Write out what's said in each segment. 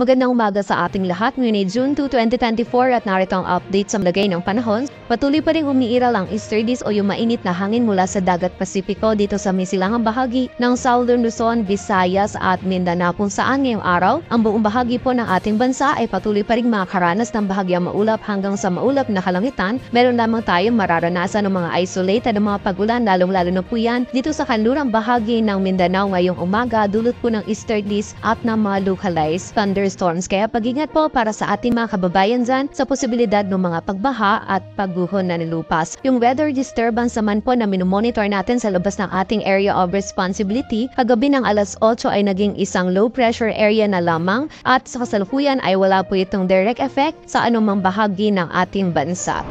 Magandang umaga sa ating lahat. Ngayon ay June 2, 2024 at narito ang update sa lagay ng panahon. Patuloy pa rin umiiral ang easterlies o yung mainit na hangin mula sa dagat Pasipiko dito sa misilangang bahagi ng Southern Luzon, Visayas at Mindanao, kung saan ngayong araw ang buong bahagi po ng ating bansa ay patuloy pa rin makakaranas ng bahagyang maulap hanggang sa maulap na kalangitan. Meron lamang tayong mararanasan ng mga isolated na mga pagulan, lalong-lalo na po yan dito sa kanlurang bahagi ng Mindanao ngayong umaga, dulot po ng easterlies at ng mga localized thunderstorms. Kaya pag-ingat po para sa ating mga kababayan dyan sa posibilidad ng mga pagbaha at pagguho na nilupas. Yung weather disturbance naman po na minomonitor natin sa labas ng ating area of responsibility, kagabi ng alas 8 ay naging isang low pressure area na lamang at sa kasalukuyan ay wala po itong direct effect sa anumang bahagi ng ating bansa.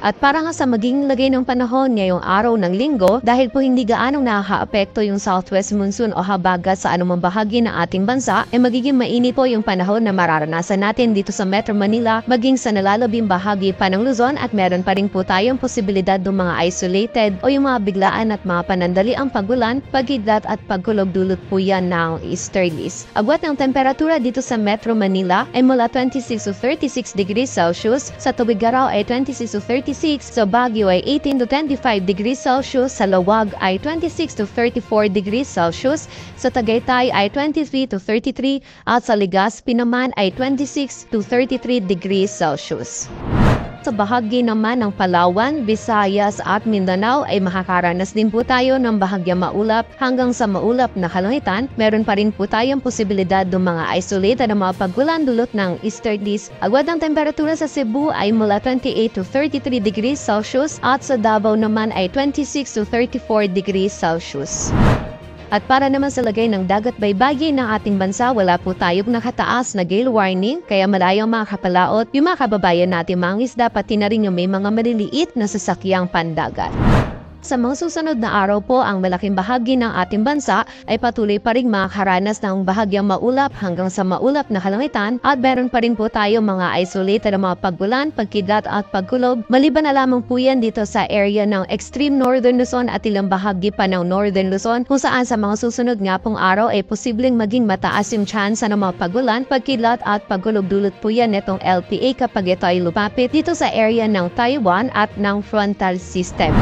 At para nga sa maging lagay ng panahon ngayong araw ng linggo, dahil po hindi gaanong nakaka-apekto yung southwest monsoon o habagat sa anumang bahagi ng ating bansa, ay magiging mainit po yung panahon na mararanasan natin dito sa Metro Manila, maging sa nalalabing bahagi pa ng Luzon, at meron pa rin po tayong posibilidad ng mga isolated o yung mga biglaan at mga panandaliang pagulan, pagkidlat at pagkulog, dulot po yan ng easterlies. Agwat ng temperatura dito sa Metro Manila ay mula 26 to 36 degrees Celsius, sa Tuguegarao ay 26 to 36, sa Baguio ay 18 to 25 degrees Celsius, sa Lawag ay 26 to 34 degrees Celsius, sa Tagaytay ay 23 to 33, at sa Legazpi naman ay 26 to 33 degrees Celsius. Sa bahagi naman ng Palawan, Visayas at Mindanao ay makakaranas din po tayo ng bahagyang maulap hanggang sa maulap na kalangitan. Meron pa rin po tayong posibilidad ng mga isolated na mga pagulan dulot ng easterlies. Agwat ng temperatura sa Cebu ay mula 28 to 33 degrees Celsius at sa Davao naman ay 26 to 34 degrees Celsius. At para naman sa lagay ng dagat baybagi ng ating bansa, wala po tayong nakataas na gale warning, kaya malayang makakapalaot yung mga kababayan natin mga isda, pati na rin yung may mga maliliit na sasakyang pandagat. Sa mga susunod na araw po, ang malaking bahagi ng ating bansa ay patuloy pa rin makakaranas ng bahagyang maulap hanggang sa maulap na kalangitan, at meron pa rin po tayo mga isolated na mga pagbulan, pagkidlat at pagkulog. Maliban na lamang po yan dito sa area ng extreme northern Luzon at ilang bahagi pa ng northern Luzon, kung saan sa mga susunod nga pong araw ay posibleng maging mataas yung chance ng mga pagulan, pagkidlat at pagkulog, dulot po yan itong LPA kapag ito ay lumapit dito sa area ng Taiwan at ng frontal system.